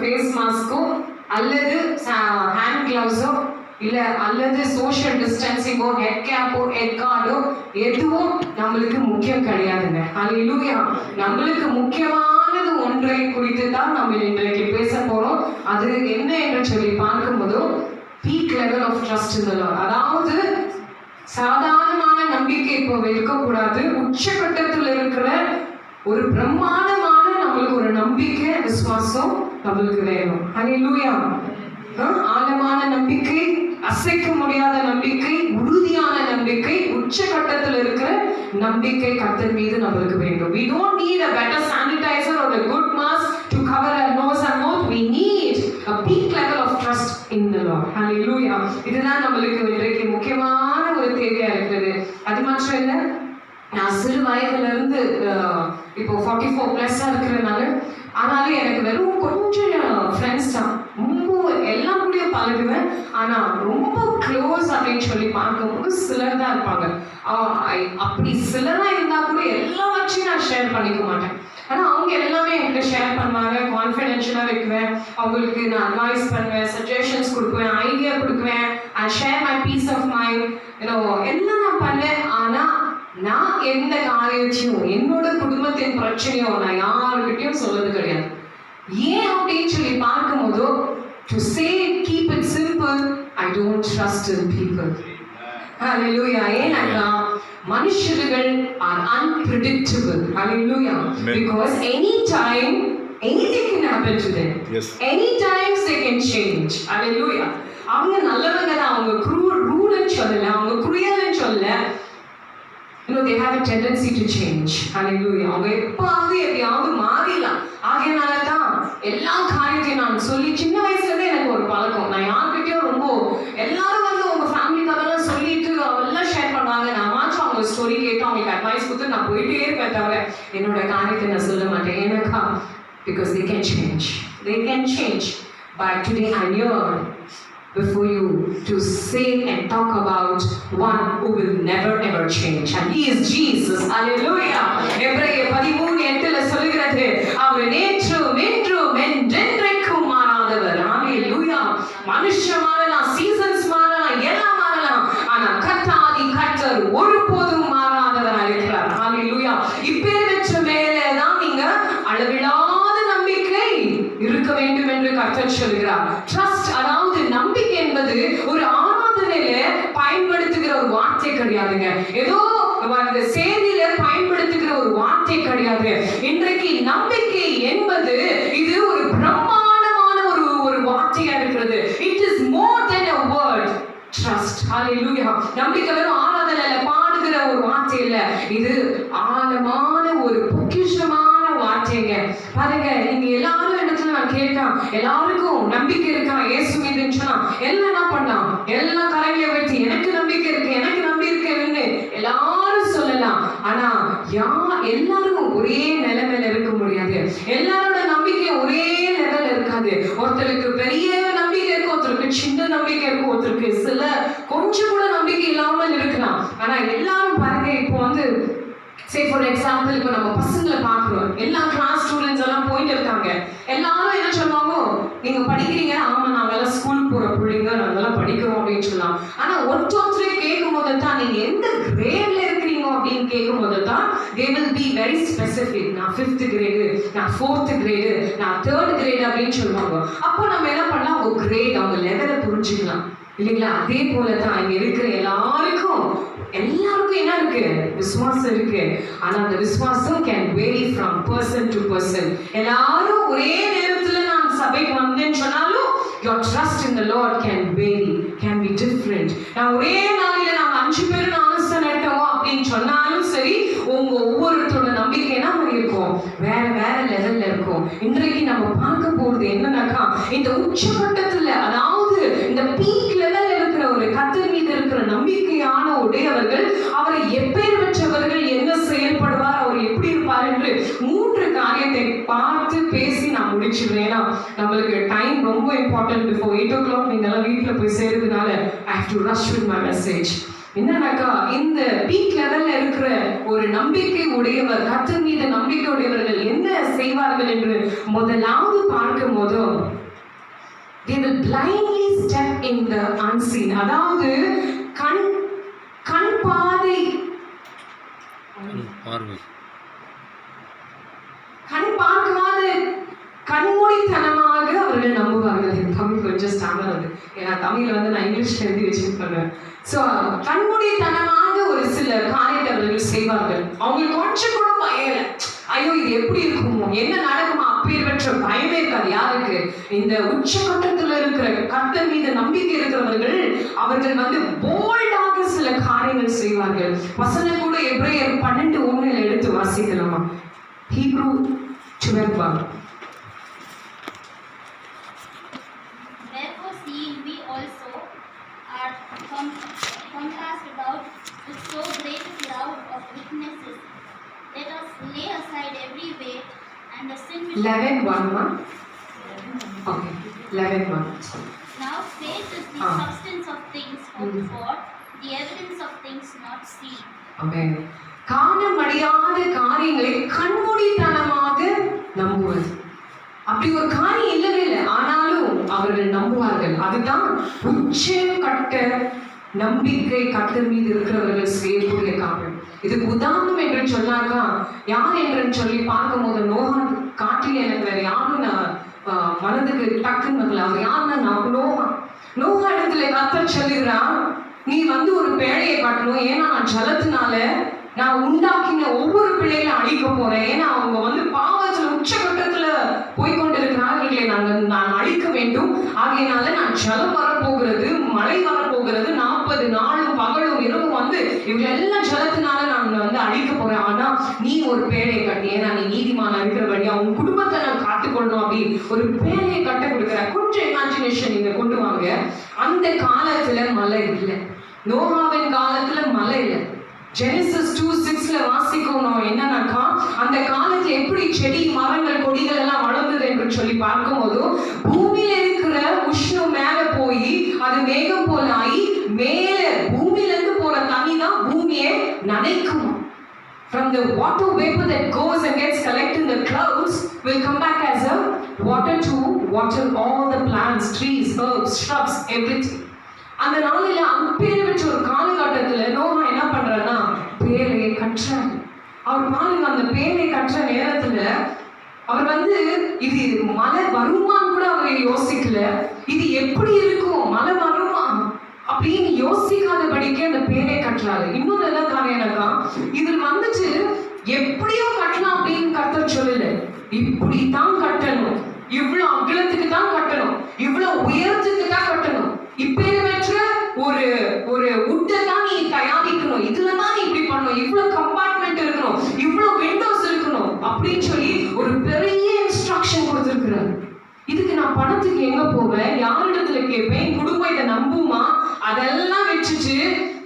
Face Moscow அல்லது hand கிளவுஸோ இல்ல அல்லது சோஷியல் டிஸ்டன்சிங்கோ ஹெட் கேப்போ ஹெட் கார்டோ எதுவும் நம்மளுக்கு முக்கியம் கிடையாதுங்க. ஹல்லேலூயா. நம்மளுக்கு முக்கியமானது ஒன்றை குறித்து தான் நம்ம இன்றைக்கு பேச போறோம். அது என்ன என்று சொல்லி பார்க்கும்போது peak level of trust in the Lord. அதாவது சாதாரணமான நம்பிக்கை இப்போ இருக்கக்கூடாது. உச்சகட்டத்தில் இருக்கிற ஒரு பிரம்மாண்டமான நம்மளுக்கு ஒரு நம்பிக்கை விசுவாசம் நம்மளுக்கு வேணும். ஹல்லேலூயா. ஆழமான நம்பிக்கை, அசைக்க முடியாத நம்பிக்கை, உறுதியான நம்பிக்கை, உச்சகட்டத்தில் இருக்கிற நம்பிக்கை கர்த்தர் மீது நம்மளுக்கு வேண்டும். We don't need a better sanitizer or a good mask to cover our nose and mouth. We need a peak level of trust in the Lord. Hallelujah. இதுதான் நம்மளுக்கு இன்றைக்கு முக்கியமான ஒரு தேவையா இருக்குது. அது மாத்திரம் இல்லை, நான் சிறு வயதுல இருந்து இப்போ 44 பிளஸ்ஸா இருக்கிறதுனால ஆனாலும் எனக்கு வெறும் கொஞ்சம் ஃப்ரெண்ட்ஸ் தான். ரொம்ப எல்லாம் கூட பழகுவேன். ஆனா ரொம்ப க்ளோஸ் அப்படின்னு சொல்லி பார்க்கும்போது சிலர் தான் இருப்பாங்க. அப்படி சிலரா இருந்தா கூட எல்லாவற்றையும் நான் ஷேர் பண்ணிக்க மாட்டேன். ஆனா அவங்க எல்லாமே என்கிட்ட ஷேர் பண்ணுவாங்க. கான்ஃபிடென்ஷியலா வைக்குவேன். அவங்களுக்கு நான் அட்வைஸ் பண்ணுவேன், சஜஷன்ஸ் கொடுக்குவேன், ஐடியா கொடுக்குவேன். I share my peace of mind, எல்லாம் நான் பண்ணேன். ஆனா நான் எந்த காரியத்தையும் என்னோட குடும்பத்தின் பிரச்சனையோ நான் யாருக்கிட்டையும் சொல்றது கிடையாது. ஏன் அப்படின்னு சொல்லி பார்க்கும்போது, to say keep it simple, I don't trust in people. Hallelujah. ஏன்னா மனுஷர்கள் are unpredictable. Hallelujah. Because anytime anything can happen to them. Yes. Anytime they can change. Hallelujah. அவங்க நல்லவங்க தான். அவங்க ரூல்னு சொல்லல, அவங்க குரியல்னு சொல்லல. They have a tendency to change. Hallelujah. அவங்க எப்பயாவது மாறிடலாம். ஆகையனால தான் எல்லா காரியத்தையும் நான் சொல்லி சின்ன வயசுலேருந்தே எனக்கு ஒரு பழக்கம். நான் யார்கிட்டயும் ரொம்ப எல்லாரும் வந்து உங்க ஃபேமிலி கதைலாம் சொல்லிட்டு எல்லாம் ஷேர் பண்ணுவாங்க. நான் மாச்சும் அவங்க ஸ்டோரி கேட்டு அவங்களுக்கு அட்வைஸ் கொடுத்து நான் போயிட்டே இருப்பேன். தவிர என்னோட காரியத்தை நான் சொல்ல மாட்டேன். எனக்கா because they can change. They can change. But today I'm here before you to say and talk about one who will never ever change, and he is Jesus. Hallelujah. எபிரேயர் 13:8 சொல்லுகிறது, அவர் நேற்றும் இன்றும் என்றென்றைக்கும் மாறாதவர். Hallelujah. மனுஷன் மாறலாம், சீசன்ஸ் மாறலாம், எல்லாம் மாறலாம். ஆனா கர்த்தர் ஒருபோதும் மாறாதவரா இருக்கிறார். Hallelujah. இப்பேற்ற மேலே தான் நீங்க அளவிலாத நம்பிக்கை இருக்க வேண்டும் என்று கர்த்தர் சொல்கிறார். ட்ரஸ்ட், அதாவது நம்பிக்கை என்பது ஒரு ஆராதனையில பயன்படுத்துகிற ஒரு வார்த்தை கிடையாதுங்க. ஏதோ செய்தியில பயன்படுத்துகிற ஒரு வார்த்தை கிடையாது. இன்றைக்கு நம்பிக்கை என்பது இது ஒரு பிரம்மாண்டமான ஒரு வார்த்தையா இருக்கிறது. It is more than a word. Trust. Hallelujah. நம்பிக்கை வெறும் ஆராதனையில பாடுகிற ஒரு வார்த்தை இல்ல, இது ஆழமான ஒரு பொக்கிஷமான வார்த்தைங்க. பாருங்க, நீங்க எல்லாரும் இடத்துல நான் கேட்டா எல்லாருக்கும் நம்பிக்கை இருக்கா இயேசு மீதுன்னு சொன்னா எல்லாம் என்ன பண்ணலாம், எல்லா கரையில வச்சு எனக்கு நம்பிக்கை இருக்கு, எனக்கு நம்பிக்கை இருக்குன்னு எல்லாரும் சொல்லலாம். ஆனா எல்லாரும் ஒரே நிலைமையில இருக்க முடியாது. எல்லாரோட நம்பிக்கை ஒரே லெவல் இருக்காது. ஒருத்தருக்கு பெரிய நம்பிக்கை இருக்கும், ஒருத்தருக்கு சின்ன நம்பிக்கை இருக்கும், ஒருத்தருக்கு சில கொஞ்சம் கூட நம்பிக்கை இல்லாமல் இருக்கலாம். ஆனா எல்லாரும் பாருங்க, இப்போ வந்து say for example, இப்போ நம்ம பசங்களை பார்க்குறோம். எல்லா கிளாஸ் ஸ்டூடெண்ட்ஸ் எல்லாம் போயிட்டு இருக்காங்க. எல்லாரும் என்ன சொல்லுவாங்க, நீங்க படிக்கிறீங்க, ஆமா நாங்கெல்லாம் ஸ்கூல் போற பிள்ளைங்க, நாங்கெல்லாம் படிக்கிறோம் அப்படின்னு சொல்லலாம். ஆனா ஒருத்தரே கேட்கும் போது தான் நீங்க எந்த கிரேட்ல இருக்கிறீங்க அப்படின்னு கேட்கும் போது தான் they will be very specific. நான் 5th கிரேடு, நான் 4th கிரேடு, நான் 3rd கிரேடு அப்படின்னு சொல்லுவாங்க. அப்போ நம்ம என்ன பண்ணலாம், அவங்க கிரேட், அவங்க லெவலை புரிஞ்சுக்கலாம் இல்லைங்களா? அதே போல தான் இங்க இருக்கிற எல்லாருக்கும் என்ன இருக்கு, விசுவாசம் இருக்கு. ஆனா அந்த விசுவாசம் can vary from person to person. எல்லாரும் ஒரே நேரத்துல நான் சபைக்கு வந்தேன்னு சொன்னாலும் your trust in the Lord can vary, can be different. நான் ஒரே நாளில நாங்க 5 பேர் ஆனஸ்டன் எடுத்தோம் அப்படின்னு சொன்னாலும் சரி, உங்க ஒவ்வொருத்தரோட நம்பிக்கை என்ன இருக்கும், வேற வேற லெவல்ல இருக்கும். இன்றைக்கு நம்ம பார்க்க போறது என்னன்னாக்கா, இந்த உச்சகட்டத்துல, அதாவது இந்த பீக் லெவல்ல இருக்கிற ஒரு கர்த்தர் மீது இருக்கிற நம்பிக்கையான உடையவர்கள், அவரை எப்பேர் பெற்றவர்கள், என்ன செயல்படுவார், அவர் எப்படி இருப்பார் என்று 3 காரியத்தை பார்த்து பேசி நான் முடிச்சிடுறேன். ஏன்னா நம்மளுக்கு டைம் ரொம்ப இம்பார்ட்டன்ட். பிஃபோர் 8 o'clock நீங்க எல்லாம் வீட்டுல போய் சேர்றதுனால I have to rush with my message. என்னன்னாக்கா, இந்த பீக் லெவல்ல இருக்கிற ஒரு நம்பிக்கை உடையவர், கர்த்தர் மீது நம்பிக்கை உடையவர்கள் என்ன செய்வார்கள் என்று முதலாவது பார்க்கும் போதும் will blindly step in the unseen. அதாவது கண் பார்வை கண் பார்க்காத கண்மூடித்தனமாக அவர்கள் நம்புவார்கள். என் தமிழ் கொஞ்சம் ஸ்டாண்டர்ட் அது, ஏன்னா தமிழ்ல வந்து நான் இங்கிலீஷ்ல எழுதி வச்சிருப்பேன். ஸோ கண்மூடித்தனமாக ஒரு சில காரியத்தை அவர்கள் செய்வார்கள். அவங்களுக்கு கொஞ்சம் கூட பயல, ஐயோ இது எப்படி இருக்குமோ, என்ன நடக்குமோ, அப்பேற்பட்ட பயமே இருக்காது. யாருக்கு? இந்த உச்சகட்டத்தில் இருக்கிற கர்த்தர் மீது நம்பிக்கை இருக்கிறவர்கள் அவர்கள் வந்து போல்டாக சில காரியங்கள் செய்வார்கள். வசனம் கூட எபிரேயர் 12:1 எடுத்து வாசிக்கலாமா? Hebrew 12:1. Therefore, seeing we also are compassed about with so great a cloud of witnesses, let us lay aside every weight and the sin which 11:1. Okay, 11:1. Now faith is the substance of things hoped for, the evidence of things not seen. Amen. காண முடியாத காரியங்களை கண்மூடித்தனமாக நம்புவது. அப்படி ஒரு காரியம் இல்லவே இல்லை, ஆனாலும் அவர்கள் நம்புவார்கள். அதுதான் உச்சகட்ட நம்பிக்கை கர்த்தர் மீது இருக்கிறவர்கள் செய்யக்கூடிய காரியம். இதுக்கு உதாரணம் என்று சொன்னாக்கா யார் என்று சொல்லி பார்க்கும் போது நோகா காட்டி எனக்கு வேற யாரும் நான் மனதுக்கு டக்குன்னு வரல. அவர் யாருன்னா நோகா இடத்துல கர்த்தர் சொல்லுகிறான், நீ வந்து ஒரு பேழையை காட்டணும், ஏன்னா நான் ஜலத்தினால நான் உண்டாக்கின ஒவ்வொரு பிள்ளைகளும் அழிக்க போறேன். ஏன்னா அவங்க வந்து பாவத்துல உச்சகட்டத்துல போய்கொண்டிருக்கிறார்களே, நான் அழிக்க வேண்டும். ஆகையினால நான் ஜலம் வரப்போகிறது, மழை வரப்போகிறது, 40 நாளும் பகலும் இரவும் வந்து இவங்க எல்லாம் ஜலத்தினால நான் வந்து அழிக்க போறேன். ஆனா நீ ஒரு பேழையை கட்டி, ஏன்னா நீ நீதிமானா இருக்கிறபடி அவங்க குடும்பத்தை நான் காத்துக்கொள்ளணும் அப்படி ஒரு பேழையை கட்ட கொடுக்குற. கொஞ்சம் இமேஜினேஷன் நீங்க கொண்டு வாங்க. அந்த காலத்துல மழை இல்லை, நோகாவின் காலத்துல மழை இல்லை. ஜெனசிஸ் 2:6 வாசிக்கணும் என்னன்னாக்கா அந்த காலத்துல எப்படி செடி மரங்கள் கொடிகள் எல்லாம் வளர்ந்தது என்று சொல்லி பார்க்கும்போது பூமியில இருக்கிற உஷ்ணம் மேல போய் அது மேகம் போல ஆகி மேல பூமியில இருந்து போற தண்ணி தான் பூமியை நனைக்கும். From the water vapor that goes and gets collected in the clouds will come back as a water to water all the plants, trees, herbs, shrubs, everything. அந்த நாளில் அப்பேர் வச்ச ஒரு காலகட்டத்தில் நோகா என்ன பண்றாருன்னா பேழையை கட்டுறாரு. அவர் பாருங்க, அந்த பேழையை கட்டுற நேரத்துல அவர் வந்து இது மழை வருமான்னு கூட அவர் யோசிக்கல. இது எப்படி இருக்கும், மழை வருமா அப்படின்னு யோசிக்காதபடிக்கு அந்த பேழையை கட்டுறாரு. இன்னொரு என்ன காரியம்னாக்கா இதில் வந்துட்டு எப்படியோ கட்டலாம் அப்படின்னு கர்த்தர் சொல்லல, இப்படித்தான் கட்டணும், இவ்வளவு அகலத்துக்கு தான் கட்டணும், இவ்வளவு உயரத்துக்கு தான் கட்டணும், இப்பேற்பட்ட ஒரு உட்டை தான் நீ தயாரிக்கணும், இதுலதான் நீ இப்படி பண்ணணும், இவ்வளவு கம்பார்ட்மெண்ட் இருக்கணும், இவ்வளவு விண்டோஸ் இருக்கணும் அப்படின்னு சொல்லி ஒரு பெரிய இன்ஸ்ட்ரக்ஷன் கொடுத்திருக்கிறார். இதுக்கு நான் பணத்துக்கு எங்க போவேன், யாரிடத்துல கேட்பேன், குடும்பம் இதை நம்புமா? அதெல்லாம் வச்சுட்டு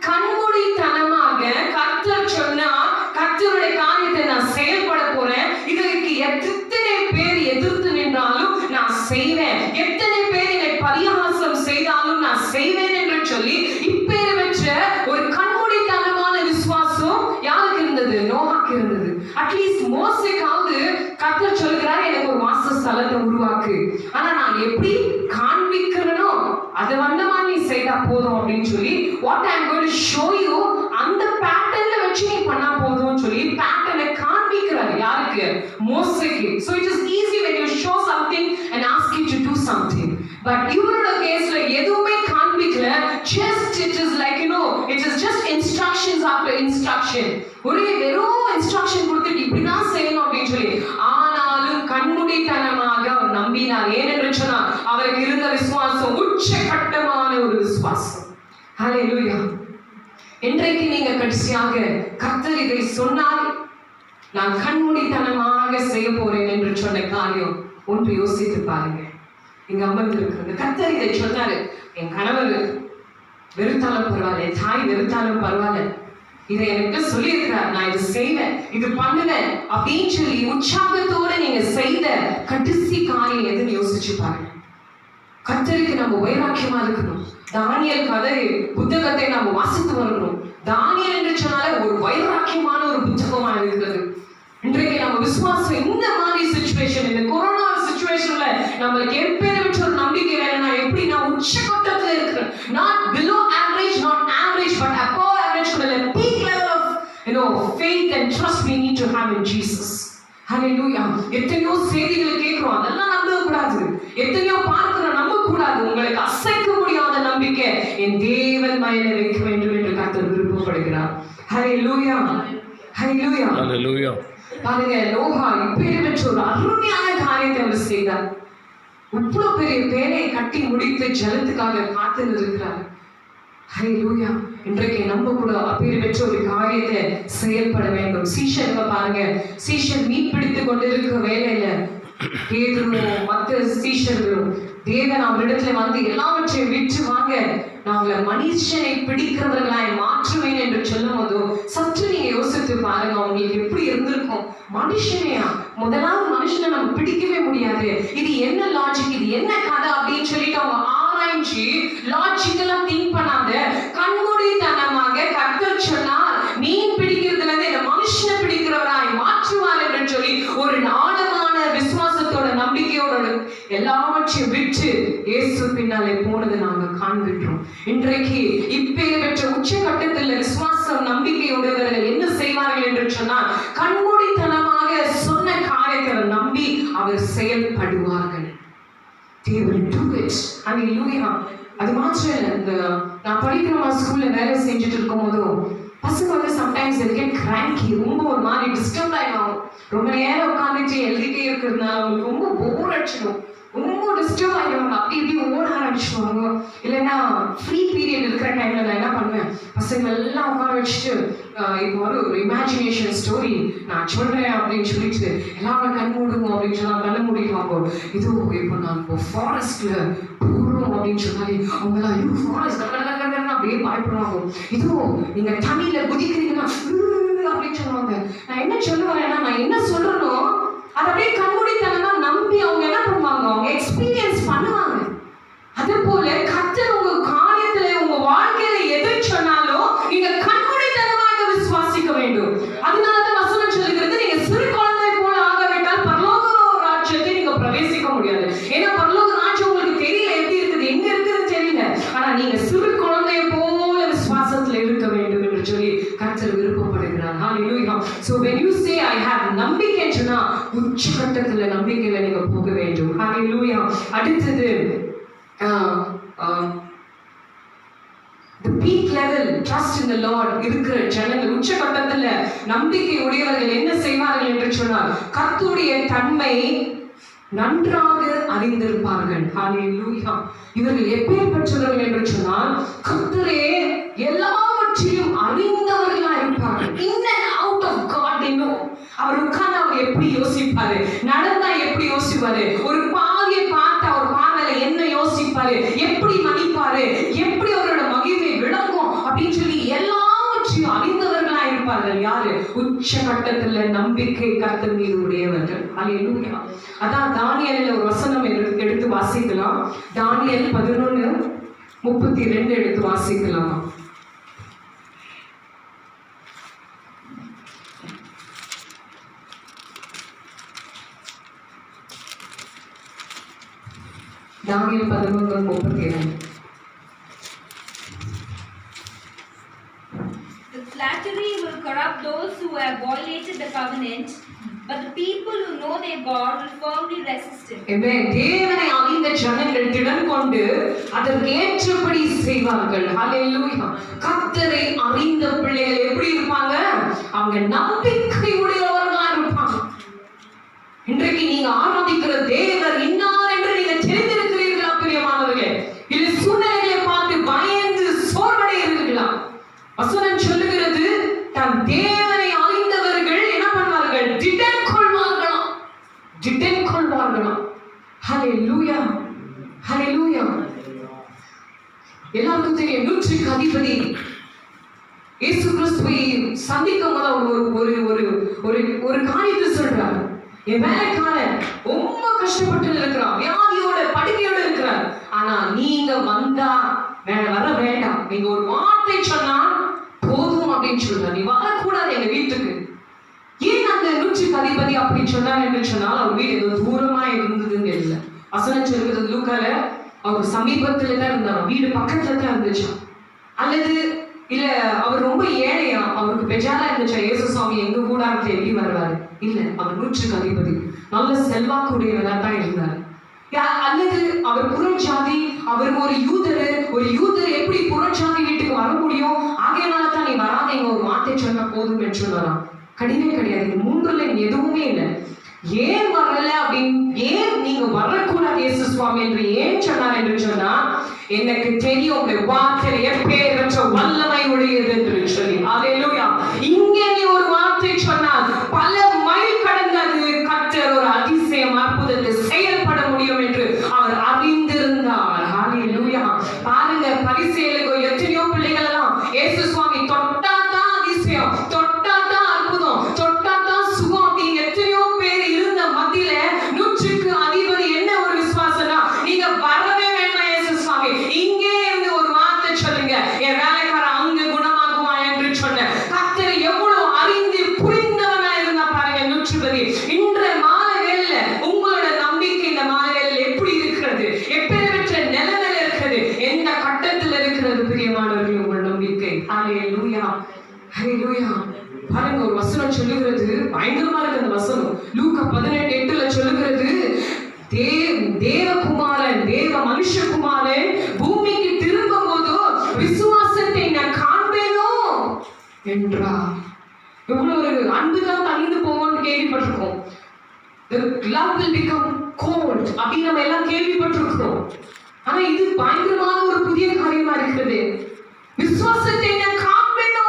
கண்மூடித்தனமாக கர்த்தர் சொன்னா கர்த்தருடைய காரியத்தை நான் செயல்பட போறேன், இதற்கு எத்தனை பேர் எதிர்த்து நின்றாலும் நான் செய்வேன், எத்தனை பேர் என்னை பரிகாசம் செய்தாலும் நான் செய்வேன் என்று சொல்லி இப்பேர் பெற்ற ஒரு கண்மூடித்தனமான விசுவாசம் யாருக்கு இருந்தது? நோகாக்கு இருந்தது. அட்லீஸ்ட் மோசேக்காவது கர்த்தர் சொல்கிறார் எனக்கு ஒரு வாசஸ்தலத்தை உருவாக்கு, ஆனா நான் எப்படி காண்பிக்கிறனோ அதை வண்ணமா நீ செய்தா போதும் அப்படின்னு சொல்லி what I am going to show you அந்த பேட்டர்ன்ல வச்சு நீ பண்ணா போதும்னு சொல்லி பேட்டர்னை காண்பிக்கிறார். யாருக்கு? மோசேக்கு. So it is easy when you show something and ask you to do something. But இவரோட கேஸ்ல எதுவுமே காண்பிக்கல. Just it is like it is just instructions after instruction. ஒரே வெறும் இன்ஸ்ட்ரக்ஷன் கொடுத்துட்டு இப்படிதான் செய்யணும் அப்படின்னு சொல்லி, ஆனாலும் கண்மூடித்தனமாக அவர் நம்பினார். ஏனென்று சொன்னால் அவருக்கு இருந்த விசுவாசம் உச்சகட்டமான ஒரு விசுவாசம். ஹல்லேலூயா. இன்றைக்கு நீங்க கடைசியாக கர்த்தர் இதை சொன்னால் நான் கண்மூடித்தனமாக செய்ய போறேன் என்று சொன்ன காரியம் ஒன்று யோசித்து பாருங்க. எங்க அமர்ந்திருக்கிறது கர்த்தர் இதை சொன்னாரு, என் கணவர் வெறுத்தாலும் பரவாயில்ல, என் தாய் வெறுத்தாலும் பரவாயில்ல, இதை எனக்கு சொல்லி இருக்கிறார், நான் இது செய்வேன், இது பண்ணுவேன் அப்படின்னு சொல்லி உற்சாகத்தோட நீங்க செய்த கடைசி காரியம் எதுன்னு யோசிச்சு பாருங்க. கர்த்தருக்கு நம்ம வைராக்கியமா இருக்கணும். தானியல் கதை புத்தகத்தை நம்ம வாசித்து வரணும். தானியல் என்று சொன்னாலே ஒரு வைராக்கியமான ஒரு புத்தகமா இருக்கிறது. இன்றைக்கு நம்ம விசுவாசம் இந்த மாதிரி சிச்சுவேஷன், இந்த கொரோனா சிச்சுவேஷன்ல நம்மளுக்கு எப்பேர் வச்ச ஒரு நம்பிக்கை வேணும்னா எப்படி ஹalleluya. எத்தனையோ செய்திகளை கேட்கிறோம், அதெல்லாம் நம்ப கூடாது. எத்தனையோ பார்க்கிறோம், நம்ப கூடாது. உங்களுக்கு அசைக்க முடியாத நம்பிக்கை என் தேவன் மேல வைக்க வேண்டும் என்று கர்த்தர் விருப்பப்படுகிறார். ஹalleluya, ஹalleluya, ஹalleluya. பாருங்க, நோகா இப்பேற்பட்ட ஒரு அருமையான காரியத்தை அவர் செய்தார். இவ்வளவு பெரிய பேரை கட்டி முடித்து ஜலத்துக்காக காத்து இருக்கிறார். ஹalleluya. இன்றைக்கு நம்ம கூட அப்பேற்பட்ட ஒரு காரியத்தை செயல்பட வேண்டும். சீஷர்களை பாருங்க, சீஷர் மீன் பிடித்து கொண்டிருக்கிற வேலையில பேதுருவும் மற்ற சீஷர்களும் தேவன் அவரிடத்துல வந்து எல்லாவற்றையும் விற்று வாங்க, நான் உங்களை மனுஷனை பிடிக்கிறவர்களாய் மாற்றுவேன் என்று சொல்லும் போதும் சற்று நீங்க யோசித்து பாருங்க, அவங்களுக்கு எப்படி இருந்திருக்கும். மனுஷனையா, முதலாவது மனுஷனை நம்ம பிடிக்கவே முடியாது, இது என்ன லாஜிக், இது என்ன கதை அப்படின்னு சொல்லிட்டு அவங்க ஆராய்ச்சி லாஜிக்கலா திங்க் பண்ணாத கண்மூடித்தனமாக கர்த்தர் சொன்னார், மீன் பிடிக்கிறதுல இருந்து இந்த மனுஷனை பிடிக்கிறவராய் மாற்றுவார் என்று சொல்லி ஒரு ஆழமான விசுவாசத்தோட நம்பிக்கையோட எல்லாவற்றையும் விட்டு இயேசு பின்னாலே போனது நாங்க காண்கின்றோம். இன்றைக்கு இப்பேற்பட்ட உச்சகட்டத்தில் விசுவாசம் நம்பிக்கையுடையவர்கள் என்ன செய்வார்கள் என்று சொன்னால், கண்மூடித்தனமாக சொன்ன காரியத்தை நம்பி அவர் செயல்படுவார்கள். They will do it. Hallelujah. அது மாத்திரம் இல்லை, இந்த நான் படிக்கிற ஸ்கூல்ல வேலை செஞ்சுட்டு இருக்கும் போதும் பசங்க வந்து சம்டைம்ஸ் get cranky, ரொம்ப ஒரு மாதிரி டிஸ்டர்ப் ஆயிடும். ரொம்ப நேரம் உட்காந்துட்டு எழுதிட்டே இருக்கிறதுனால அவங்களுக்கு ரொம்ப போர் அடிச்சிடும், ரொம்ப டிஸ்டர்ப் ஆகிடுவாங்க, அப்படி இப்படி ஓட ஆரம்பிச்சுடுவாங்க. இல்லைன்னா ஃப்ரீ பீரியட் இருக்கிற டைம்ல நான் என்ன பண்ணுவேன், பசங்க எல்லாம் உட்கார வச்சுட்டு இப்போ ஒரு இமேஜினேஷன் ஸ்டோரி நான் சொல்றேன் அப்படின்னு சொல்லிட்டு எல்லாரும் கண் மூடுவோம் அப்படின்னு சொன்னா கண்ணு மூடிடுவாங்க. இதோ இப்போ நான் இப்போ ஃபாரஸ்ட்ல போறோம் அப்படின்னு சொன்னாலே அவங்களாம் ஐயோ ஃபாரஸ்ட் அப்படியே பயப்படுவாங்க. இதோ நீங்க தண்ணியில குதிக்கிறீங்கன்னா அப்படின்னு சொல்லுவாங்க. நான் என்ன சொல்லுவேன்னா, நான் என்ன சொல்றேனோ அதை அப்படியே கண்மூடித்தனமா நம்பி அவங்க என்ன பண்ணுவாங்க, அவங்க எக்ஸ்பீரியன்ஸ் பண்ணுவாங்க. அதே போல கர்த்தர் உங்க காரியத்துல உங்க வாழ்க்கையில எதை சொன்னாலும் நீங்க கண்மூடித்தனமாக விசுவாசிக்க வேண்டும். அதனாலதான் வசனம் சொல்லுகிறது, நீங்க சிறு குழந்தை போல ஆகவிட்டால் பரலோக ராஜ்யத்தை நீங்க பிரவேசிக்க முடியாது. ஏன்னா பரலோக ராஜ்யம் உங்களுக்கு தெரியல, எப்படி இருக்குது, எங்க இருக்குதுன்னு தெரியல. ஆனா நீங்க சிறு குழந்தைய போல விசுவாசத்துல இருக்க வேண்டும் என்று சொல்லி கர்த்தர் விருப்பப்படுகிறார். ஹalleluya. So when you say I have நம்பிக்கை சொன்னா உச்சகட்டத்துல நம்பிக்கையில நீங்க போக வேண்டும். ஹalleluya. அடுத்தது the peak level trust in the Lord இருக்கிற ஜனங்கள் உச்சகட்டத்துல நம்பிக்கை உடையவர்கள் என்ன செய்வார்கள் என்று சொன்னால், கர்த்தருடைய தன்மை நன்றாக அறிந்திருப்பார்கள். ஹalleluya. இவர்கள் எப்பேற்பட்டவர்கள் என்று சொன்னால், கர்த்தரே எல்லாவற்றையும் அறிந்தவர்களா இருப்பார்கள். in and out of God they know. அவர் உட்கார்ந்து அவர் எப்படி யோசிப்பாரு, நடந்தா எப்படி யோசிப்பாரு, ஒரு பாவியை பார்த்தா ஒரு பார்வையில என்ன யோசிப்பாரு, எப்படி மன்னிப்பாரு, எப்படி அவரோட மகிமை விளங்கும் அப்படின்னு சொல்லி எல்லாவற்றையும் அறிந்தவர்களா இருப்பார்கள். யாரு? உச்சகட்டத்துல நம்பிக்கை கர்த்தர் மீது உடையவர்கள். ஹalleluya. அதான் தானியேலில் ஒரு வசனம் எடுத்து வாசிக்கலாம். தானியேல் 11:32 எடுத்து வாசிக்கலாம். தானியேல் 11:32. The flattery will corrupt those who have violated the covenant, but the people who know their God will firmly resist it. Amen. தேவனை அறிந்த ஜனங்கள் திடன் கொண்டு அதற்கு ஏற்றபடி செய்வார்கள். ஹalleluya. கர்த்தரை அறிந்த பிள்ளைகள் எப்படி இருப்பாங்க? அவங்க நம்பிக்கையுடையவர்களா இருப்பாங்க. இன்றைக்கு நீங்க ஆராதிக்கிற தேவர் இன்னார் என்று நீங்க தெரிந்திருக்கிறீர்களா பிரியமானவர்களே? இது சூழ்நிலைகளை பார்த்து பயந்து சோர்வடைகிறீர்களா? வசனம் சொல்லுகிறது, தன் தேவனை அறிந்தவர்கள் என்ன பண்ணுவார்கள்? திடன் கொள்வார்களாம், திடன் கொள்வார்களாம். ஹalleluya, ஹalleluya. எல்லாருக்கும் தெரியும், 100க்கு அதிபதி இயேசு கிறிஸ்துவை சந்திக்கும் போது ஒரு காரியத்தை சொல்றார். என் வேலைக்காரன் ரொம்ப கஷ்டப்பட்டு இருக்கிறான், வியாதியோட படுக்கையோட இருக்கிறார். ஆனா நீங்க வந்தா வர வேண்டாம், நீங்க ஒரு வார்த்தை சொன்னா போதும் அப்படின்னு சொல்றார். நீ வரக்கூடாது எங்க வீட்டுக்கு. ஏன் அந்த 100க்கு அதிபதி அப்படி சொன்னார் என்று சொன்னால், அவர் வீடு ஏதோ தூரமா இருந்ததுன்னு இல்லை. வசனம் சொல்கிறது லூக்கால அவர் சமீபத்துல தான் இருந்தார், வீடு பக்கத்துல தான் இருந்துச்சு. அல்லது இல்ல அவர் ரொம்ப ஏழையா, அவருக்கு பெஜாரா இருந்துச்சா, இயேசு சுவாமி எங்க கூட எப்படி வருவாரு, இல்ல, அவர் 100க்கு அதிபதி, நல்ல செல்வாக்குடையவரா தான் இருந்தார். அல்லது அவர் புறஜாதி, அவர் ஒரு யூதர் எப்படி புறஜாதி வீட்டுக்கு வர முடியும்? ஆகையனால தான் நீ வராதீங்க ஒரு வார்த்தை சொன்ன போதும் என்று சொன்னாராம். கிடையவே கிடையாது. இது மூன்றுல எதுவுமே இல்லை. ஏன் வரல அப்படின்னு, ஏன் நீங்க வரக்கூடாது இயேசு சுவாமி என்று ஏன் சொன்னார் என்று சொன்னா, எனக்கு தெரியும் உங்க வார்த்தையில எப்பேற்பட்ட வல்லமை உடையது என்று சொல்லி. அல்லேலூயா. இங்கே நீ ஒரு வார்த்தை சொன்னால் பல மைல் கடந்தது கர்த்தர் ஒரு அதிசயம் அற்புதத்தை செயல்பட முடியும் என்று அவர் அறிந்திருந்தார். அல்லேலூயா. பாருங்க, பரிசேயர்களுக்கு எத்தனையோ பிள்ளைகள் எல்லாம் இயேசு சுவாமி தொட்டாதான் அதிசயம், தொட்டாதான் அற்புதம், தொட்டாதான் சுகம் அப்படின்னு எத்தனையோ பேர் இருந்த மத்தியில 100க்கு அதிபதி என்ன ஒரு விசுவாசம்னா, நீங்க வரவே வேண்டாம் இயேசு சுவாமி, இங்கே இருந்து ஒரு வார்த்தை சொல்லுங்க, என் வேலைக்கார அங்க குணமாகுமா என்று சொன்ன கர்த்தர் எவ்வளவு அறிந்து புரிந்தவனா இருந்தா பாருங்க 100பதி. இன்று மாலை வேளையில உங்களோட நம்பிக்கை இந்த மாலை வேளையில எப்படி இருக்கிறது? எப்பேற்பட்ட நிலைமையில இருக்கிறது? எந்த கட்டத்தில் இருக்கிறது பிரியமானவர்களே உங்கள் நம்பிக்கை? ஹல்லேலூயா, ஹல்லேலூயா. பாருங்க, ஒரு வசனம் சொல்லுகிறது, பயங்கரமா இருக்கு அந்த வசனம். லூக்கா 18:8 சொல்லுகிறது, தேவகுமாரன், தேவ மனுஷகுமாரன் பூமிக்கு திரும்பும் போது விசுவாசத்தை நான் காண்பேனோ என்றார். எவ்வளவு ஒரு அன்புதான் தனிந்து போவோம்னு கேள்விப்பட்டிருக்கோம். The love will become cold அப்படின்னு நம்ம எல்லாம் கேள்விப்பட்டிருக்கிறோம். ஆனா இது பயங்கரமான ஒரு புதிய காரியமா இருக்கிறது. விசுவாசத்தை நான் காண்பேனோ.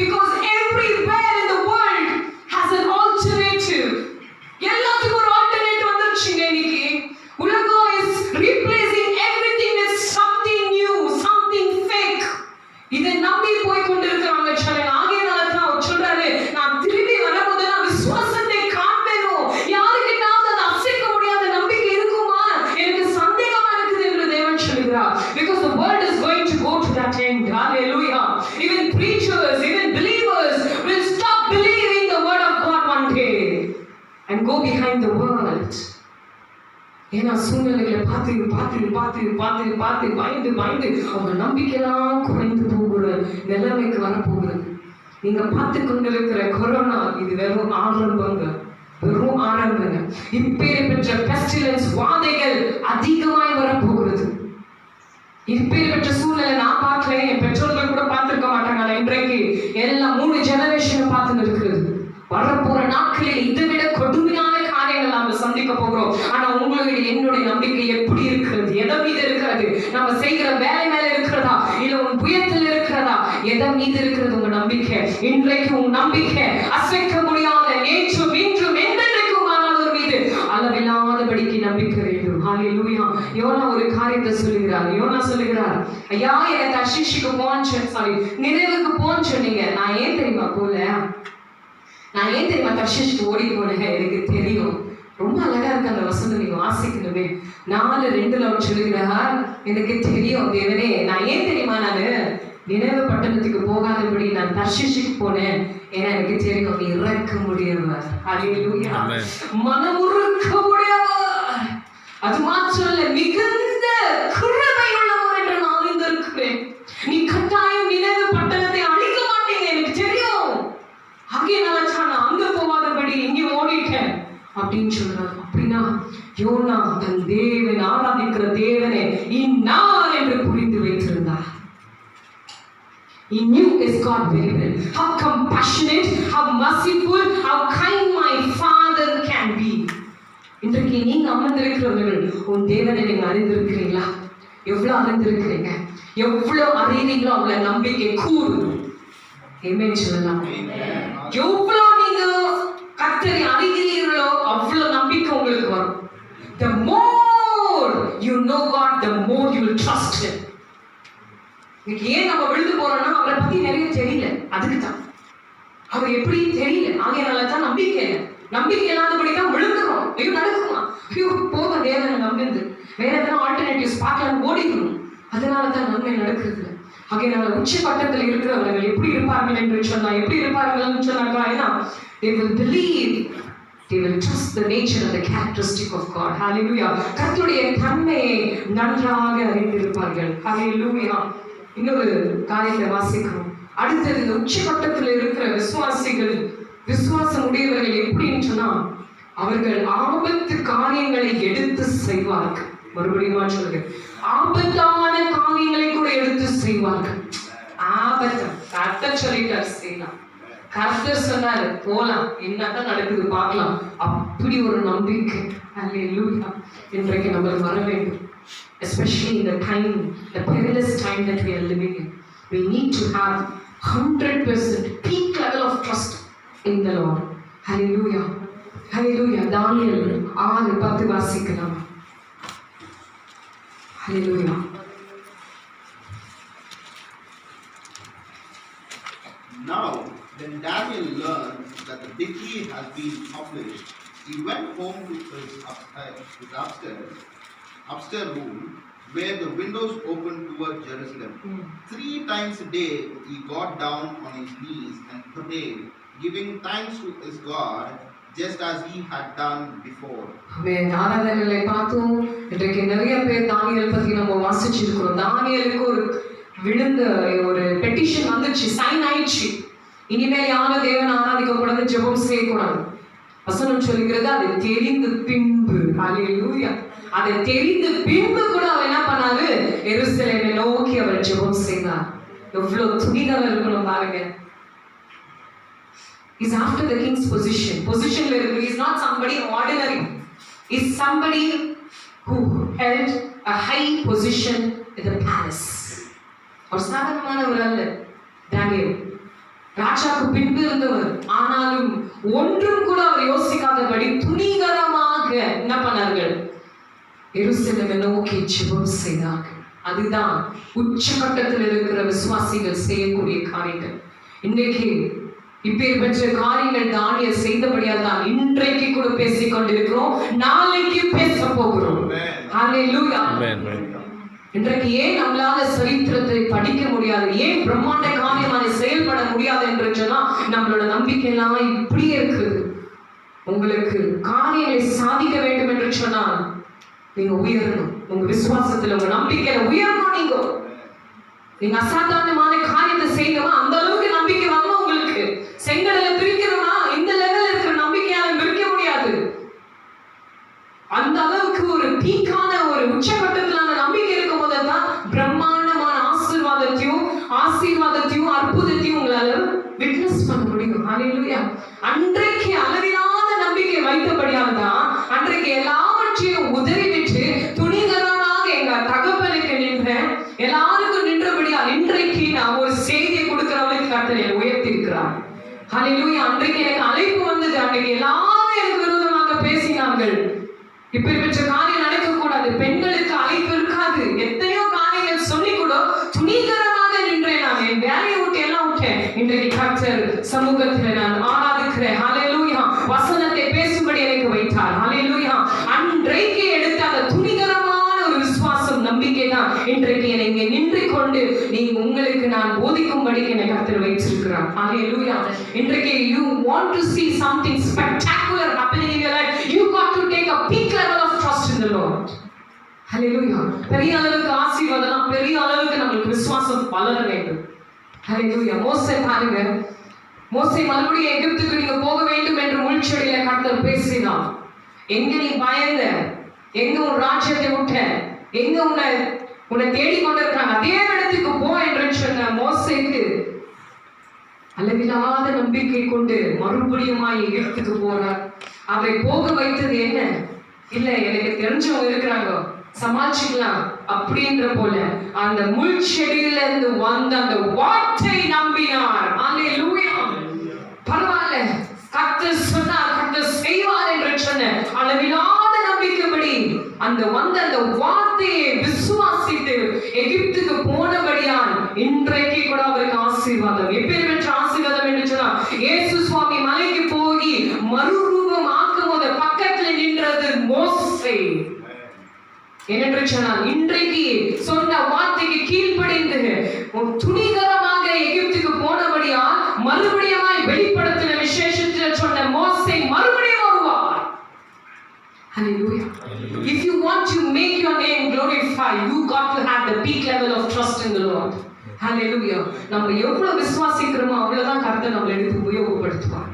Because everywhere in the world has an alternative. எல்லாத்துக்கும் ஒரு ஆல்டர்னேட் வந்துருச்சுங்க இன்னைக்கு. உலகம் is replacing everything with something new, something fake. இதை நம்பி போய் கொண்டிருக்கிறாங்க சொல்லுங்க. ஆகையினால தான் அவர் சொல்றாரு, நான் திரும்பி வரும்போது நான் விசுவாசத்தை காண்பேனோ. யாருக்கிட்டாவது அதை அசைக்க முடியாத நம்பிக்கை இருக்குமா? எனக்கு சந்தேகமா இருக்குது என்று தேவன் சொல்கிறார். Because the world is going to go to that end. Hallelujah. Even preachers, even believers will stop believing the word of God one day and go behind the world. ஏன்னா சூழ்நிலைகளை பார்த்து பயந்து அவங்க நம்பிக்கையெல்லாம் குறைந்து போகிற நிலைமைக்கு வரப்போகிறது. நீங்க பார்த்து கொண்டிருக்கிற கொரோனா இது வெறும் ஆரம்பங்க. இப்பேற்பட்ட பெஸ்டிலன்ஸ் வாதைகள் அதிகமாய் வரப்போகிறது. இப்பேற்பட்ட சூழ்நிலை நான் பார்க்கல, என் பெற்றோர்கள் கூட பார்த்திருக்க மாட்டாங்க. ஆனா இன்றைக்கு எல்லாம் 3 ஜெனரேஷன் பார்த்துன்னு இருக்கிறது. வரப்போற நாட்களில் இதை விட கொடுமையான காரியங்கள் நாம சந்திக்க போகிறோம். ஆனா உங்களுடைய என்னுடைய நம்பிக்கை எப்படி இருக்கிறது? எதை மீது இருக்கிறது? நம்ம செய்கிற வேலை மேல இருக்கிறதா, இல்ல உன் புயத்தில் இருக்கிறதா? எதை மீது இருக்கிறது உங்க நம்பிக்கை? இன்றைக்கு உன் நம்பிக்கை அசைக்க முடியாத நேற்றும் இன்றும் என்றென்றைக்கும் ஆனாலும் மீது அளவில்லாதபடிக்கு நம்பிக்கை வேண்டும். ஹல்லேலூயா. யோனா ஒரு காரியத்தை சொல்லுகிறார். யோனா சொல்லுகிறார், ஐயா எனக்கு தர்ஷீஷுக்கு நினைவுக்கு போன்னு சொன்னீங்க. நான் ஏன் தெரியுமா தர்ஷீஷுக்கு ஓடி போனேன்? எனக்கு தெரியும். ரொம்ப அழகா இருக்கு அந்த வசனம், நீங்க வாசிக்கணுமே. 4:2 அவர் சொல்லுகிறார், எனக்கு தெரியும் தேவனே, நான் ஏன் தெரியுமா நான் நினைவு பட்டணத்துக்கு போகாதபடி நான் தர்ஷீஷுக்கு போனேன். ஏன்னா எனக்கு தெரியும் நீ இறக்க முடியவர். ஹல்லேலூயா. மனமுருக்க முடியவர். அது மாத்திரமல்ல, மிகுந்த கிருபை உள்ளவர் என்று நான் அறிந்திருக்கிறேன். நீ கட்டாயம் நினைவு பட்டணத்தை அழிக்க மாட்டீங்க, எனக்கு தெரியும். ஆகையினால நான் அங்க போகாதபடி இங்கே ஓடிட்டேன் அப்படின்னு சொல்றாரு. அப்படின்னா யோனா தன் தேவன் ஆராதிக்கிற தேவனை இன்னார் என்று புரிந்து வைத்திருந்தார். He knew his God very well. How compassionate, how merciful, how kind my Father can be. இன்றைக்கு நீங்க அமர்ந்திருக்கிறவர்கள் உன் தேவனை நீங்க அறிந்திருக்கிறீங்களா? எவ்வளவு அறிந்திருக்கிறீங்க? எவ்வளவு அறிவீங்களோ அவ்வளவு நம்பிக்கை கூடும். ஆமென் சொல்லலாம். எவ்வளவு நீங்க கர்த்தரை அறிகிறீர்களோ அவ்வளவு நம்பிக்கை உங்களுக்கு வரும். The more you know God, the more you will trust Him. ஏன் நம்ம விழுந்து போறோம்னா அவரை பத்தி நிறைய தெரியல, அதுக்குதான். அவர் எப்படி தெரியல, ஆகையனால தான் நம்பிக்கை இல்லாதபடிதான் விழுந்துரும். ஐயோ நடக்குமா, ஐயோ போக தேவனை நம்பிந்து வேற எதனா ஆல்டர்னேட்டிவ்ஸ் பார்க்கலாம் ஓடிக்கணும். அதனால தான் நன்மை நடக்கிறது. ஆகையனால உச்சகட்டத்தில் இருக்கிறவர்கள் எப்படி இருப்பார்கள் என்று சொன்னா, எப்படி இருப்பார்கள் சொன்னாக்கா, they will believe, they will trust the nature and the characteristic of God. Hallelujah. கர்த்தருடைய தன்மையை நன்றாக அறிந்திருப்பார்கள். Hallelujah. இன்னொரு காரியத்தை வாசிக்கிறோம். அடுத்தது இந்த உச்சகட்டத்தில் இருக்கிற விசுவாசம் உடையவர்கள் எப்படின்னு சொன்னா அவர்கள் ஆபத்து காரியங்களை எடுத்து செய்வார்கள். மறுபடியும் சொல்லுங்க, ஆபத்தான காரியங்களை கூட எடுத்து செய்வார்கள். ஆபத்து கர்த்தர் சொல்லிட்டார் செய்யலாம், கர்த்தர் சொன்னாரு போலாம், என்னதான் நடக்குது பார்க்கலாம், அப்படி ஒரு நம்பிக்கை. அல்லேலூயா. இன்றைக்கு நம்ம வர வேண்டும். Especially in the time, the perilous time that we are living in, we need to have 100% peak level of trust in the Lord. Hallelujah. Hallelujah. Daniel 6:10 வாசிக்கலாம். Hallelujah. Now, when Daniel learned that the decree has been published, he went home to his upstairs room, where the windows opened toward Jerusalem. 3 times a day he got down on his knees and prayed, giving thanks to his God, just as he had done before. ஆராதனைகளை பார்த்தோம். இன்றைக்கு நிறைய பேர் தானியேல் பத்தி நம்ம வாசிச்சிருக்கிறோம். தானியேலுக்கு ஒரு விழுந்த ஒரு petition வந்துச்சு, சைன் ஆயிடுச்சு. இனிமேல் யாரும் தேவன் ஆராதிக்க கூடாது, ஜெபம் செய்யக்கூடாது. வசனம் சொல்லுகிறது அதை தெரிந்து பின்பு, ஹல்லேலூயா, அதை தெரிந்து பின்பு கூட அவர் என்ன பண்ணாரு, எருசலேமை நோக்கி அவர் ஜெபம் செய்தார். எவ்வளவு துணிகரம் இருக்கணும் பாருங்க. He's after the king's position. Positionல இருக்கு. He's not somebody ordinary. He's somebody who held a high position in the palace. ஒரு சாதாரணமானவர் அல்ல தானியேல். ராஜாக்கு பின்பு இருந்தவர். ஆனாலும் ஒன்றும் கூட அவர் யோசிக்காதபடி துணிகரமாக என்ன பண்ணார்கள், எருசலேமை நோக்கி ஜெபம் செய்தார்கள். அதுதான் உச்சகட்டத்தில் இருக்கிற விசுவாசிகள் செய்யக்கூடிய காரியங்கள். இன்றைக்கு இப்பேற்பட்ட காரியங்கள் தானியேல் செய்தபடியால் தான் இன்றைக்கு கூட பேசிக் கொண்டிருக்கிறோம், நாளைக்கு பேச போகிறோம். ஹல்லேலூயா. இன்றைக்கு ஏன் நம்மளால சரித்திரத்தை படிக்க முடியாது, ஏன் பிரம்மாண்ட காரியம் அதை செயல்பட முடியாது என்று சொன்னா நம்மளோட நம்பிக்கை எல்லாம் இப்படியே இருக்குது. உங்களுக்கு காரியங்களை சாதிக்க வேண்டும் என்று சொன்னால் நீங்க உயரணும். உங்க விசுவாசத்துல, உங்க நம்பிக்கையில உயரணும். நீங்க அசாதாரணமான காரியத்தை செய்யணுமா, அந்த அளவுக்கு நம்பிக்கை வரணும் உங்களுக்கு. செங்கடலை பிரிக்கிறோமா, இந்த லெவல்ல இருக்கிற நம்பிக்கையால பிரிக்க முடியாது. அந்த அளவுக்கு ஒரு பீக்கான ஒரு உச்சகட்டத்திலான நம்பிக்கை இருக்கும் போதுதான் பிரம்மாண்டமான ஆசீர்வாதத்தையும் அற்புதத்தையும் உங்களால விட்னஸ் பண்ண முடியும். ஹல்லேலூயா. அன்றைக்கு அளவிலான நம்பிக்கை வைத்தபடியால் தான் அன்றைக்கு எல்லாவற்றையும் உதறிவிட்டு துணிகரமாக எங்க தகப்பனுக்கு நின்ற எல்லாருக்கும் நின்றபடியால் இன்றைக்கு நான் ஒரு செய்தியை கொடுக்கிறவளுக்கு கர்த்தர் என்னை உயர்த்தி இருக்கிறார். ஹல்லேலூயா. அன்றைக்கு எனக்கு அழைப்பு வந்தது. அன்றைக்கு எல்லாரும் எனக்கு விரோதமாக பேசினார்கள். இப்படிப்பட்ட காரியம் நடக்கக்கூடாது, பெண்களுக்கு அழைப்பு இருக்காது, எத்தனையோ காரியங்கள் சொல்லி கூட துணிகரமாக நின்றேன். நான் என் வேலையை விட்டு எல்லாம் விட்டேன். இன்றைக்கு கர்த்தர் சமூகத்தில் நான் ஆராதிக்கிறேன். ஹல்லேலூயா. வசனத்தை பேசும்படி எனக்கு வைத்தார். ஹல்லேலூயா. அன்றைக்கு எடுத்த அந்த துணிகரமான ஒரு விசுவாசம், நம்பிக்கை தான் இன்றைக்கு என்னை இங்கே நின்று கொண்டு நீங்க உங்களுக்கு நான் போதிக்கும்படி என்னை கர்த்தர் வைத்திருக்கிறார். ஹல்லேலூயா. இன்றைக்கு you want to see something spectacular happening in your life, you got to take a peak level of trust in the Lord. Hallelujah. பெரிய அளவுக்கு ஆசீர்வாதம், பெரிய அளவுக்கு நமக்கு விசுவாசம் வளர வேண்டும். Hallelujah. மோசே பாருங்க, மோசே மறுபடியும் எகிப்துக்கு நீங்க போக வேண்டும் என்று முள்செடியில கர்த்தர் பேசினார். எங்க நீ பயந்த, எங்க உன் ராஜ்யத்தை விட்ட, எங்க உன்னை தேடிக்கொண்டிருக்காங்க, அதே இடத்துக்கு போ என்று சொன்ன மோசேக்கு அளவில்லாத நம்பிக்கை கொண்டு மறுபடியும் எகிப்துக்கு போறார். அவரை போக வைத்தது என்ன? இல்ல எனக்கு தெரிஞ்சவங்க இருக்கிறாங்க, சமாளிச்சுக்கலாம் அப்படின்ற போல அந்த முள் செடியில இருந்து வந்த அந்த வார்த்தை நம்பினார். அல்லேலூயா. பரவாயில்ல, கர்த்தர் சொன்னார், கர்த்தர் செய்வார் என்று சொன்ன அளவில்லாத நம்பிக்கைப்படி அந்த வந்த அந்த வார்த்தையை விசுவாசித்து எகிப்துக்கு போனபடியால் இன்றைக்கு கூட அவருக்கு ஆசீர்வாதம். எப்பேற்பட்ட ஆசீர்வாதம் என்று சொன்னா, இயேசு சுவாமி மலைக்கு போய் மறுரூபம் ஆக்கும் போது பக்கத்துல நின்றது மோசே. ஏனென்று சொன்னால் இன்றைக்கு சொன்ன வார்த்தைக்கு கீழ்ப்படிந்து துணிகரமாக எகிப்துக்கு போனபடியால் மறுபடியும் வெளிப்படுத்தின விசேஷத்தில் சொன்ன மோசே மறுபடியும் வருவார். Hallelujah. If you want to make your name glorify, you got to have the peak level of trust in the Lord. Hallelujah. நம்ம எவ்வளவு விசுவாசிக்கிறோமோ அவ்வளவுதான் கர்த்தர் நம்மளை எடுத்து உபயோகப்படுத்துவார்.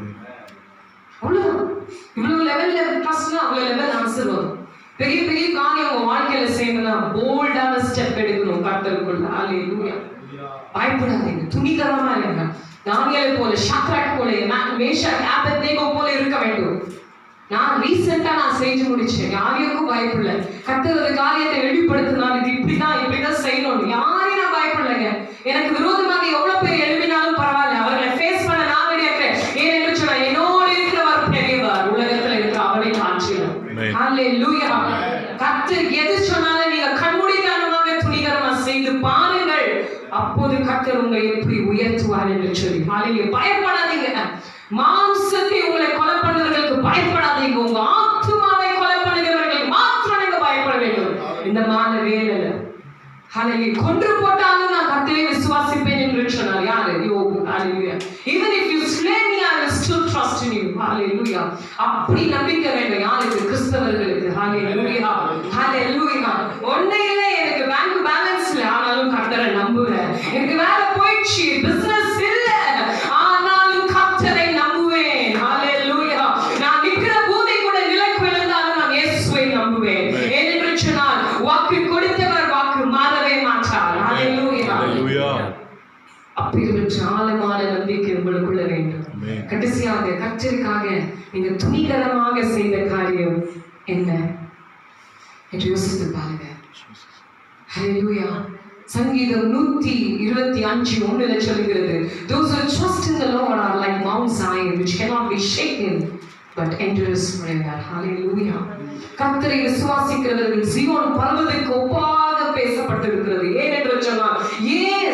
அவ்வளவுதான். இவ்வளவு லெவல்ல ட்ரஸ்ட்னா அவ்வளவு லெவல் ஆன்சர் வரும். பெரிய பெரிய காரியம் உங்க வாழ்க்கையில செய்யணும்னா போல்டான ஸ்டெப் எடுக்கணும் கர்த்தருக்குள்ள. ஹalleluya. பயப்படாதீங்க, துணிகரமா இருங்க. தானியேலை போல, ஷத்ராக் போல, மேஷாக், ஆபேத்நேகோ போல இருக்க வேண்டும். நான் ரீசெண்டா செஞ்சு முடிச்சேன். யாருக்கும் பயப்படல. கர்த்தர் ஒரு காரியத்தை வெளிப்படுத்தினார், இது இப்படிதான் செய்யணும். யாரையும் நான் பயப்படலைங்க. எனக்கு விரோதமாக எவ்வளவு பேர் எழுப்பினாலும் பரவாயில்ல, அவர்களை ஃபேஸ் பண்ண நான் ரெடியா இருக்கிறேன். ஏனென்று சொன்னா என்னோடு இருக்கிறவர் பெரியவர், உலகத்துல இருக்கிற அவரை காட்சியும். ஹalleluya. கர்த்தர் எது சொன்னாலும் நீங்க கண்மூடித்தனமாக துணிகரமா செய்து பாருங்கள். அப்போது கர்த்தர் உங்களை எப்படி உயர்த்துவார் என்று சொல்லி. ஹalleluya. பயப்படாதீங்க. மாம்சத்தை உங்களை கொலை பண்ணுறவர்களுக்கு பயப்படாதீங்க. உங்க ஆத்துமாவை கொலை பண்ணுகிறவர்களுக்கு மாத்திரம் நீங்க பயப்பட வேண்டும். இந்த மாதிரி வேலையில ஹalleluya. கொன்று போட்டாலும் நான் கர்த்தரை விசுவாசிப்பேன் என்று சொன்னார். யாரு? யோபு. ஹalleluya. Even if you slay me, I will still trust in you. Hallelujah. அப்படி நம்பிக்கை வேண்டும் யாருக்கு? கிறிஸ்தவர்களுக்கு. Hallelujah. Hallelujah. ஒண்ணே இல்லை, எனக்கு பேங்க் பேலன்ஸ் இல்லை, ஆனாலும் கர்த்தரை நம்புறேன். எனக்கு வேலை போயிடுச்சு, பிசினஸ் இல்ல, ஆனாலும் கர்த்தரை நம்புவேன். Hallelujah. நான் நிற்கிற பூமி கூட நிலைக்கு விழுந்தாலும் நான் இயேசுவை நம்புவேன். ஏனென்று சொன்னால் வாக்கு கொடுத்தவர் வாக்கு மாறவே மாட்டார். Hallelujah. அப்பேற்பட்ட ஆழமான நம்பிக்கை உங்களுக்குள்ள வேண்டும். கடைசியாக கர்த்தருக்காக நீங்க துணிகரமாக செய்த காரியம் என்ன என்று யோசித்து பாருங்க. ஹalleluya. சங்கீதம் 125:1 சொல்கிறது, those who trust in the Lord are like Mount Zion which cannot be shaken but endures forever. Hallelujah. கர்த்தரை விசுவாசிக்கிறவர்கள் சீயோன் பர்வதத்துக்கு ஒப்பாக பேசப்பட்டிருக்கிறது. ஏனென்று சொன்னால்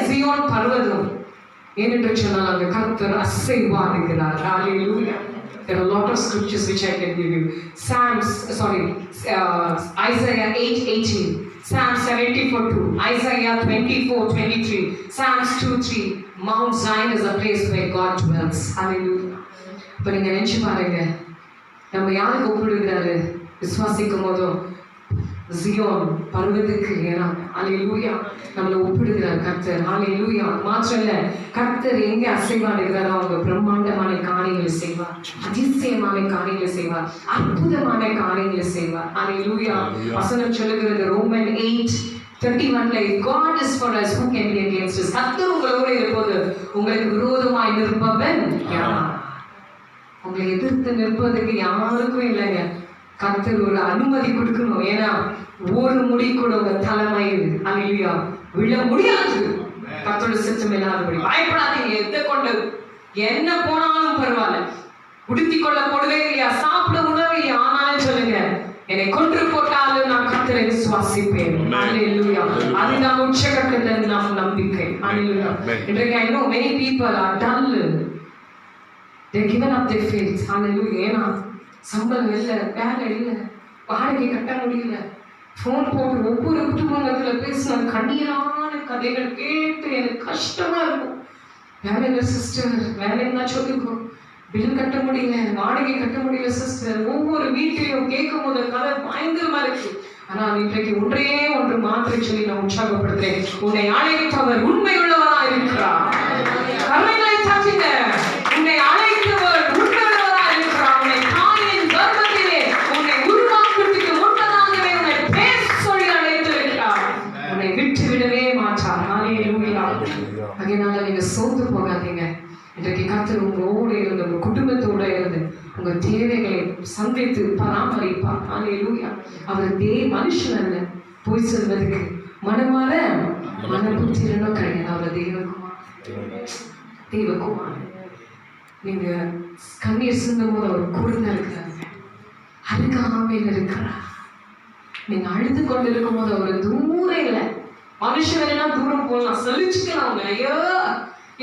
சீயோன் பர்வதம் ஏனென்று சொன்னால் அங்கு கர்த்தர் அசைவாடுகிறார். Hallelujah. There are a lot of scriptures which I can give you. Isaiah 8:18, Psalm 74:2, Isaiah 24:23, Psalms 2:3. Mount Zion is a place where God dwells. Hallelujah. இப்போ நீங்க நினைச்சு பாருங்க, நம்ம யாருக்கு ஒப்பிடுகிறாரு? விசுவாசிக்கும் போதும் ஜியோன் பர்வதத்துக்கு ஏறாங்க. ஹalleluya. நம்மளை ஒப்பிடுகிறார் கர்த்தர். ஹalleluya. மாத்திரம் இல்ல, கர்த்தர் எங்கே அசைவாடுகிறாரோ அவங்க பிரம்மாண்டமான காரியங்களை செய்வார், அதிசயமான காரியங்களை செய்வார், அற்புதமான காரியங்களை செய்வார். ஹalleluya. வசனம் சொல்லுகிறது Roman 8:31, God is for us, who can be against us? கர்த்தர் உங்களோடு இருப்பது உங்களுக்கு விரோதமாய் நிற்பவன் யார்? உங்களை எதிர்த்து நிற்பதற்கு யாருக்கும் இல்லைங்க. கர்த்தர் ஒரு அனுமதி கொடுக்கணும். ஏன்னா ஒரு முடி கூட உங்க தலைமையில் ஹalleluya விழ முடியாது. கர்த்தரோட சித்தம் இல்லாதபடி பயப்படாதீங்க. எதை கொண்டு என்ன போனாலும் பரவாயில்ல, உடுத்தி கொள்ள போடவே இல்லையா, சாப்பிட உணவு இல்லையா, ஆனாலும் சொல்லுங்க, என்னை கொன்று போட்டாலும் நான் கர்த்தரை விசுவாசிப்பேன். ஹalleluya. அதுதான் உச்சகட்டத்தின் நம் நம்பிக்கை. ஹalleluya. இன்றைக்கு I know many people are dull. They given up their faith. Hallelujah. ஏன்னா சம்பளம் இல்லை, வேலை இல்லை, வாடகை கட்ட முடியல, ஃபோன் போட்டு ஒவ்வொரு குடும்பத்தில் பேசின கண்ணீரான கதைகள் கேட்டு எனக்கு கஷ்டமா இருக்கும். வேலை இல்லை சிஸ்டர், வேலைன்னா சொல்லிக்கோ, பில் கட்ட முடியல, வாடகை கட்ட முடியல சிஸ்டர். ஒவ்வொரு வீட்டையும் கேட்கும் போது கதை பயங்கரமா இருக்கு. ஆனால் இன்றைக்கு ஒன்று மாத்திரை சொல்லி நான் உற்சாகப்படுத்துறேன். உன்னை அழைத்தவர் உண்மையுள்ளவரா இருக்கிறார். கரங்களை தட்டுங்க. உன்னை அழைத்தவர் உண்மையுள்ளவரா இருக்கிறார். உன்னை தாயின் கர்ப்பத்திலே உன்னை உருவாக்குறதுக்கு முன்பதாகவே உன்னை பேர் சொல்லி அழைத்திருக்கிறார். உன்னை விட்டு விடவே மாட்டார். ஹalleluya. அதனால நீங்க சோர்ந்து போகாதீங்க. இன்றைக்கு கர்த்தர் உங்களோடு இருந்து, உங்க குடும்பத்தோட இருந்து உங்க தேவைகளை சந்தித்து பராமரிப்பார். ஹalleluya. அவர் மனுஷன் அல்ல போய் சொல்வதற்கு, மனமாற மனபுத்திரனும் கிடையாது. அவர் தெய்வகுமார். நீங்க கண்ணீர் சிந்தும் போது அவர் கூட இருக்கிறாங்க, அழுகாமையில் இருக்கிறார். நீங்க அழுது கொண்டு இருக்கும் போது அவர் தூரம் இல்லை. மனுஷன் வேணா தூரம் போகலாம், சலிச்சுக்கலாம். ஐயோ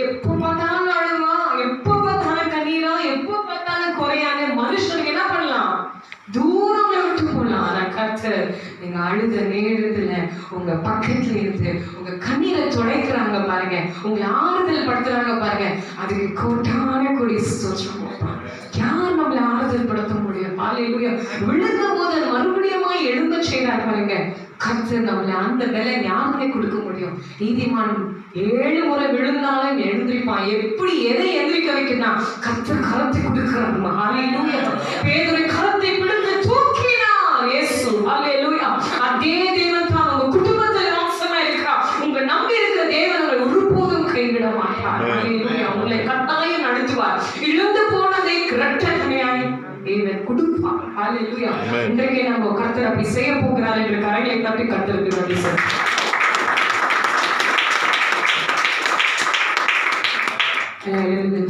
எப்போ பார்த்தாலும் அழுவா, எப்போ பார்த்தாலும் கண்ணீரா, எப்போ பார்த்தாலும் குறையாங்க. மனுஷனுக்கு என்ன பண்ணலாம்? தூரம் விட்டு போகலாம். ஆனா கர்த்தர் நீங்க அழுத நேரத்துல உங்க பக்கத்துல இருந்து உங்க கண்ணீரை துடைக்கிறாங்க பாருங்க, உங்களை ஆறுதல் படுத்துறாங்க பாருங்க. அதுக்கு கோட்டான கொடி ஸ்தோத்திரம். யார் நம்மளை ஆறுதல் படுத்த முடியும்? ஹalleluya. விழுந்த போது மறுபடியும் எழும்ப செய்தார் பாருங்க. கர்த்தர் நம்மளை அந்த பலன் யாருமே கொடுக்க முடியும்? நீதிமான் 7 முறை விழுந்தாலும் எழுந்திருப்பான். எப்படி எதை எந்திரிக்க வைக்கிறான்? கர்த்தர் கரத்தை கொடுக்கிறார். ஹalleluya. பேதுரு கரத்தை பிடித்து தூக்கினார் இயேசு. ஹalleluya. அதே தேவன் தான் உங்க குடும்பத்தில் வாசமா இருக்கிறார். உங்க நம்பி இருக்கிற தேவன் உங்களை ஒருபோதும் கைவிட மாட்டார். ஹalleluya. உங்களை கட்டாயம் நடத்துவார். இழந்து போனதை இரட்டையாய் தேவன் கொடுப்பார். ஹalleluya. இன்றைக்கு நம்ம கர்த்தர் அப்படி செய்ய போகிறார் என்று கரங்களை தட்டி கர்த்தருக்கு நன்றி சொல்லுங்கள். எழுந்து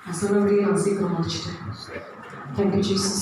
நான் சொன்னபடியே நான் சீக்கிரம் முடிச்சிட்டேன். Thank you, Jesus.